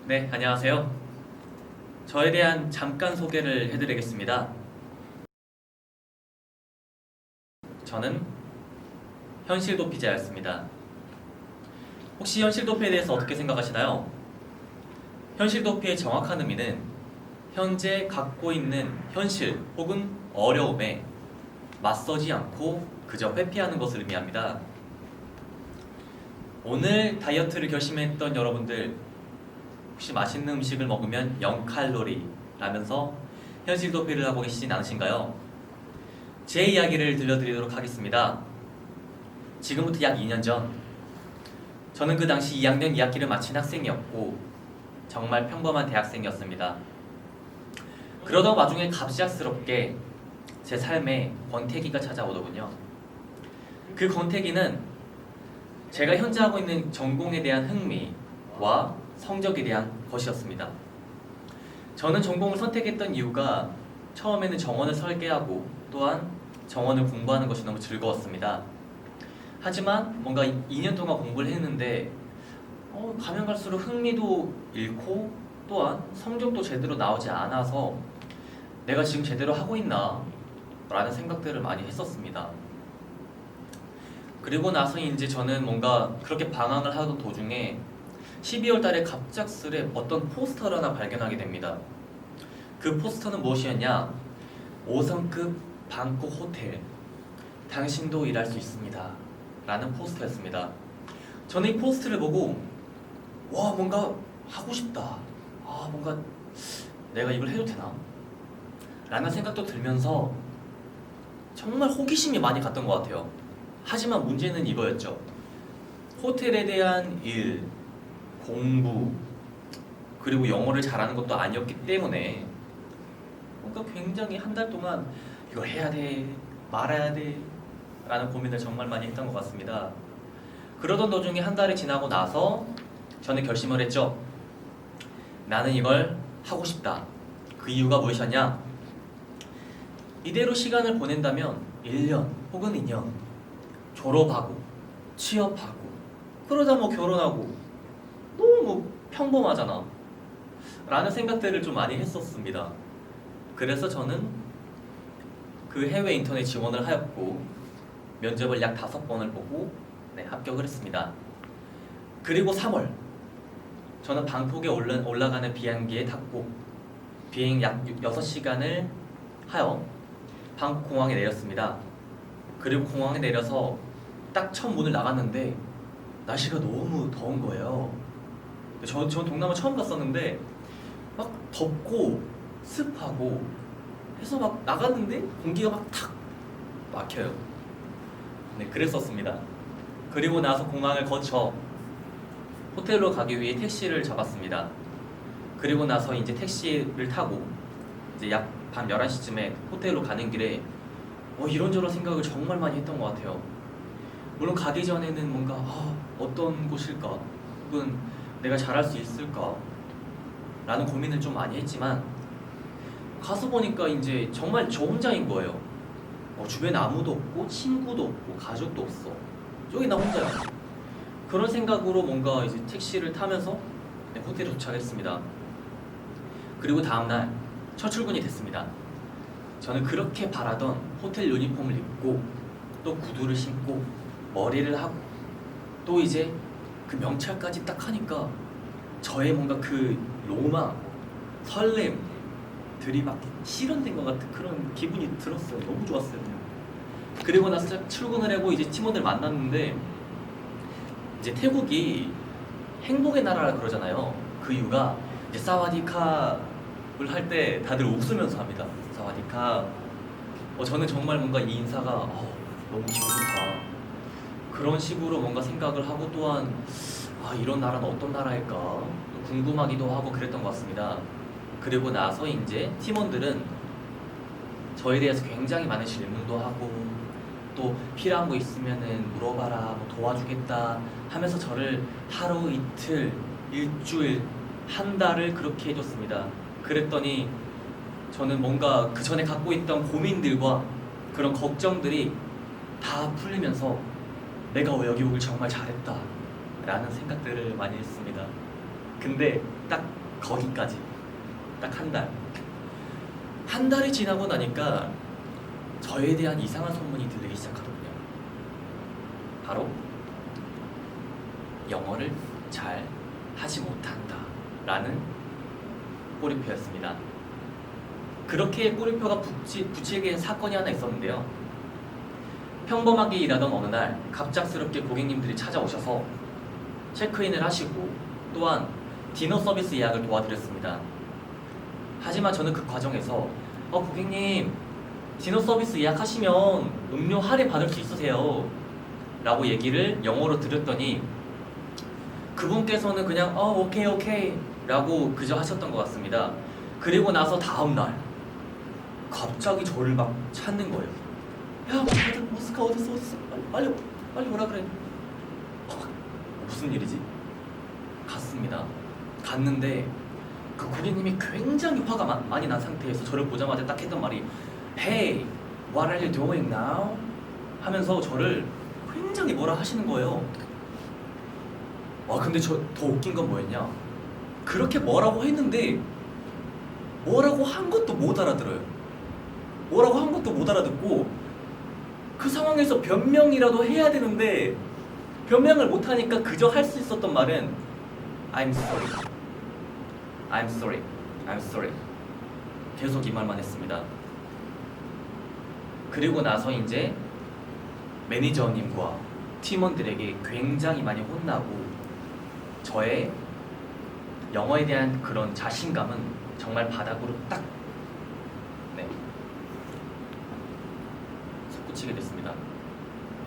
네, 안녕하세요. 저에 대한 잠깐 소개를 해드리겠습니다. 저는 현실도피자였습니다. 혹시 현실도피에 대해서 어떻게 생각하시나요? 현실도피의 정확한 의미는 현재 갖고 있는 현실 혹은 어려움에 맞서지 않고 그저 회피하는 것을 의미합니다. 오늘 다이어트를 결심했던 여러분들, 혹시 맛있는 음식을 먹으면 0칼로리 라면서 현실 도피를 하고 계시진 않으신가요? 제 이야기를 들려드리도록 하겠습니다. 지금부터 약 2년 전, 저는 그 당시 2학년 2학기를 마친 학생이었고 정말 평범한 대학생이었습니다. 그러던 와중에 갑작스럽게 제 삶에 권태기가 찾아오더군요. 그 권태기는 제가 현재 하고 있는 전공에 대한 흥미와 성적에 대한 것이었습니다. 저는 전공을 선택했던 이유가 처음에는 정원을 설계하고 또한 정원을 공부하는 것이 너무 즐거웠습니다. 하지만 뭔가 2년 동안 공부를 했는데 가면 갈수록 흥미도 잃고 또한 성적도 제대로 나오지 않아서 내가 지금 제대로 하고 있나? 라는 생각들을 많이 했었습니다. 그리고 나서 이제 저는 뭔가 그렇게 방황을 하던 도중에 12월 달에 갑작스레 어떤 포스터를 하나 발견하게 됩니다. 그 포스터는 무엇이었냐? 5성급 방콕 호텔, 당신도 일할 수 있습니다 라는 포스터였습니다. 저는 이 포스터를 보고 뭔가 하고 싶다, 뭔가 내가 이걸 해도 되나? 라는 생각도 들면서 정말 호기심이 많이 갔던 것 같아요. 하지만 문제는 이거였죠. 호텔에 대한 일, 공부, 그리고 영어를 잘하는 것도 아니었기 때문에 뭔가 굉장히 한 달 동안 이거 해야 돼, 말아야 돼 라는 고민을 정말 많이 했던 것 같습니다. 그러던 도중에 한 달이 지나고 나서 저는 결심을 했죠. 나는 이걸 하고 싶다. 그 이유가 무엇이었냐? 이대로 시간을 보낸다면 1년 혹은 2년 졸업하고 취업하고 그러다 결혼하고 너무 평범하잖아 라는 생각들을 좀 많이 했었습니다. 그래서 저는 그 해외 인턴에 지원을 하였고 면접을 약 5번을 보고 합격을 했습니다. 그리고 3월 저는 방콕에 올라가는 비행기에 탔고 비행 약 6시간을 하여 방콕 공항에 내렸습니다. 그리고 공항에 내려서 딱 첫 문을 나갔는데 날씨가 너무 더운 거예요. 전 동남아 처음 갔었는데 막 덥고 습하고 해서 막 나갔는데 공기가 막 탁 막혀요. 그랬었습니다. 그리고 나서 공항을 거쳐 호텔로 가기 위해 택시를 잡았습니다. 그리고 나서 이제 택시를 타고 이제 약 밤 11시쯤에 호텔로 가는 길에 이런저런 생각을 정말 많이 했던 것 같아요. 물론 가기 전에는 뭔가 어떤 곳일까? 혹은 내가 잘할 수 있을까? 라는 고민을 좀 많이 했지만 가서 보니까 이제 정말 저 혼자인 거예요. 주변에 아무도 없고 친구도 없고 가족도 없어. 저기 나 혼자야. 그런 생각으로 뭔가 이제 택시를 타면서 호텔에 도착했습니다. 그리고 다음날 첫 출근이 됐습니다. 저는 그렇게 바라던 호텔 유니폼을 입고 또 구두를 신고 머리를 하고 또 이제 그 명찰까지 딱 하니까 저의 뭔가 그 로망, 설렘들이 막 실현된 것 같은 그런 기분이 들었어요. 너무 좋았어요. 그리고 나서 출근을 하고 이제 팀원들 만났는데 이제 태국이 행복의 나라라 그러잖아요. 그 이유가 이제 사와디캅을 할 때 다들 웃으면서 합니다. 사와디캅. 저는 정말 뭔가 이 인사가 너무 기분 좋다. 그런 식으로 뭔가 생각을 하고 또한 이런 나라는 어떤 나라일까 궁금하기도 하고 그랬던 것 같습니다. 그리고 나서 이제 팀원들은 저에 대해서 굉장히 많은 질문도 하고 또 필요한 거 있으면은 물어봐라, 도와주겠다 하면서 저를 하루 이틀, 일주일, 한 달을 그렇게 해줬습니다. 그랬더니 저는 뭔가 그 전에 갖고 있던 고민들과 그런 걱정들이 다 풀리면서 내가 여기 오길 정말 잘했다 라는 생각들을 많이 했습니다. 근데 딱 거기까지. 딱 한 달. 한 달이 지나고 나니까 저에 대한 이상한 소문이 들리기 시작하더군요. 바로 영어를 잘 하지 못한다 라는 꼬리표였습니다. 그렇게 꼬리표가 붙이게 된 사건이 하나 있었는데요. 평범하게 일하던 어느 날 갑작스럽게 고객님들이 찾아오셔서 체크인을 하시고 또한 디너 서비스 예약을 도와드렸습니다. 하지만 저는 그 과정에서 고객님 디너 서비스 예약하시면 음료 할인 받을 수 있으세요 라고 얘기를 영어로 드렸더니 그분께서는 그냥 오케이 오케이 라고 그저 하셨던 것 같습니다. 그리고 나서 다음날 갑자기 저를 막 찾는 거예요. 야, 다들 모스카 어딨어? 빨리 오라 그래. 무슨 일이지? 갔습니다. 갔는데 그 고객님이 굉장히 화가 많이 난 상태에서 저를 보자마자 딱 했던 말이 Hey, what are you doing now? 하면서 저를 굉장히 뭐라 하시는 거예요. 근데 저 더 웃긴 건 뭐였냐? 그렇게 뭐라고 했는데 뭐라고 한 것도 못 알아들어요. 뭐라고 한 것도 못 알아듣고 그 상황에서 변명이라도 해야 되는데 변명을 못하니까 그저 할 수 있었던 말은 I'm sorry, I'm sorry, I'm sorry 계속 이 말만 했습니다. 그리고 나서 이제 매니저님과 팀원들에게 굉장히 많이 혼나고 저의 영어에 대한 그런 자신감은 정말 바닥으로 딱 솟구치게 됐습니다.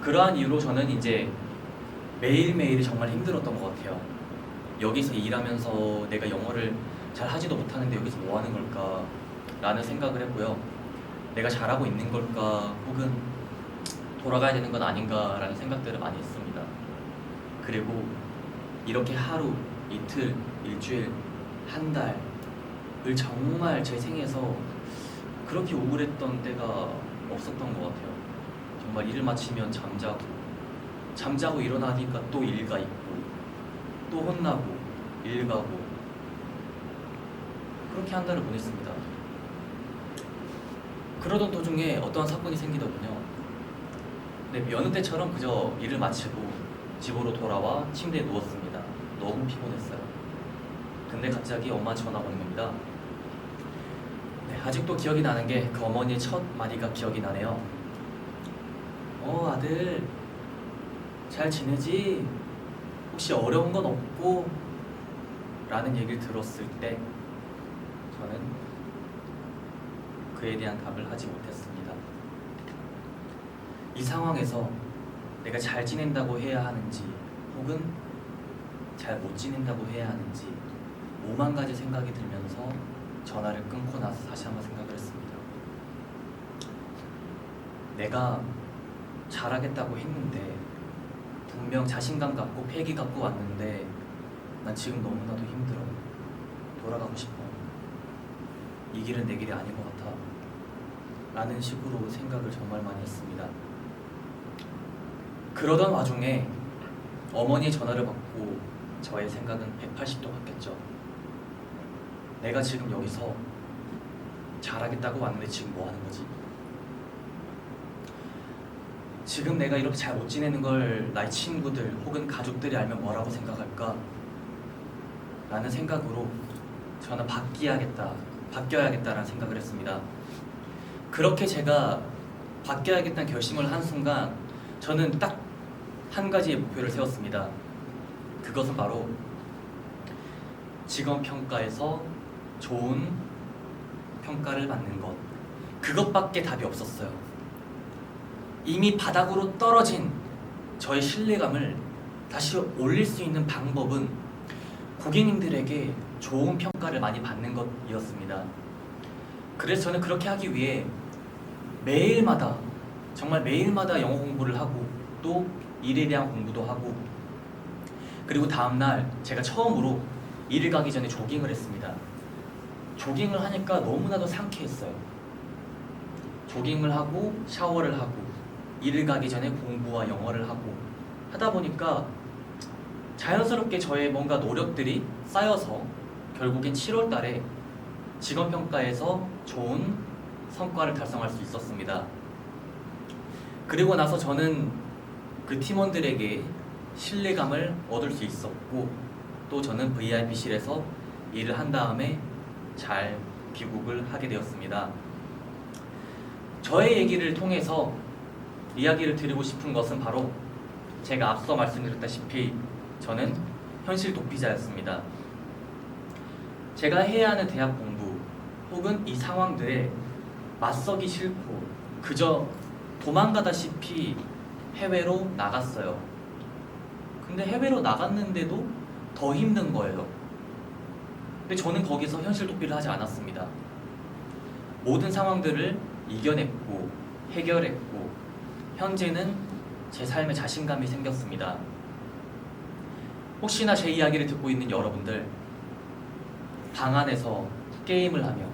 그러한 이유로 저는 이제 매일매일이 정말 힘들었던 것 같아요. 여기서 일하면서 내가 영어를 잘 하지도 못하는데 여기서 뭐 하는 걸까 라는 생각을 했고요. 내가 잘하고 있는 걸까 혹은 돌아가야 되는 건 아닌가 라는 생각들을 많이 했습니다. 그리고 이렇게 하루, 이틀, 일주일, 한 달을 정말 제 생에서 그렇게 우울했던 때가 없었던 것 같아요. 정말 일을 마치면 잠자고 일어나니까 또 일가 있고 또 혼나고 일 가고 그렇게 한 달을 보냈습니다. 그러던 도중에 어떠한 사건이 생기더군요. 여느 때처럼 그저 일을 마치고 집으로 돌아와 침대에 누웠습니다. 너무 피곤했어요. 근데 갑자기 엄마 전화가 오는 겁니다. 아직도 기억이 나는 게 그 어머니의 첫 마디가 기억이 나네요. 아들 잘 지내지? 혹시 어려운 건 없고? 라는 얘기를 들었을 때 저는 그에 대한 답을 하지 못했습니다. 이 상황에서 내가 잘 지낸다고 해야 하는지 혹은 잘 못 지낸다고 해야 하는지 5만 가지 생각이 들면서 전화를 끊고 나서 다시 한번 생각을 했습니다. 내가 잘하겠다고 했는데 분명 자신감 갖고 패기 갖고 왔는데 난 지금 너무나도 힘들어. 돌아가고 싶어. 이 길은 내 길이 아닌 것 같아 라는 식으로 생각을 정말 많이 했습니다. 그러던 와중에 어머니의 전화를 받고 저의 생각은 180도 바뀌었죠. 내가 지금 여기서 잘하겠다고 왔는데 지금 뭐 하는 거지? 지금 내가 이렇게 잘 못 지내는 걸 나의 친구들 혹은 가족들이 알면 뭐라고 생각할까? 라는 생각으로 저는 바뀌어야겠다라는 생각을 했습니다. 그렇게 제가 바뀌어야겠다는 결심을 한 순간 저는 딱 한 가지의 목표를 세웠습니다. 그것은 바로 직업평가에서 좋은 평가를 받는 것. 그것밖에 답이 없었어요. 이미 바닥으로 떨어진 저의 신뢰감을 다시 올릴 수 있는 방법은 고객님들에게 좋은 평가를 많이 받는 것이었습니다. 그래서 저는 그렇게 하기 위해 매일마다 정말 매일마다 영어 공부를 하고 또 일에 대한 공부도 하고 그리고 다음날 제가 처음으로 일을 가기 전에 조깅을 했습니다. 조깅을 하니까 너무나도 상쾌했어요. 조깅을 하고 샤워를 하고 일을 가기 전에 공부와 영어를 하고 하다 보니까 자연스럽게 저의 뭔가 노력들이 쌓여서 결국엔 7월 달에 직원평가에서 좋은 성과를 달성할 수 있었습니다. 그리고 나서 저는 그 팀원들에게 신뢰감을 얻을 수 있었고, 또 저는 VIP실에서 일을 한 다음에 잘 귀국을 하게 되었습니다. 저의 얘기를 통해서 이야기를 드리고 싶은 것은 바로 제가 앞서 말씀드렸다시피 저는 현실 도피자였습니다. 제가 해야 하는 대학 공부 혹은 이 상황들에 맞서기 싫고 그저 도망가다시피 해외로 나갔어요. 근데 해외로 나갔는데도 더 힘든 거예요. 근데 저는 거기서 현실 도피를 하지 않았습니다. 모든 상황들을 이겨냈고 해결했고 현재는 제 삶에 자신감이 생겼습니다. 혹시나 제 이야기를 듣고 있는 여러분들, 방 안에서 게임을 하며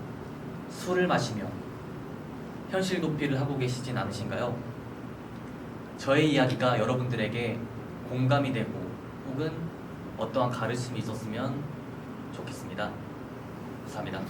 술을 마시며 현실 도피를 하고 계시진 않으신가요? 저의 이야기가 여러분들에게 공감이 되고 혹은 어떠한 가르침이 있었으면 좋겠습니다. 감사합니다.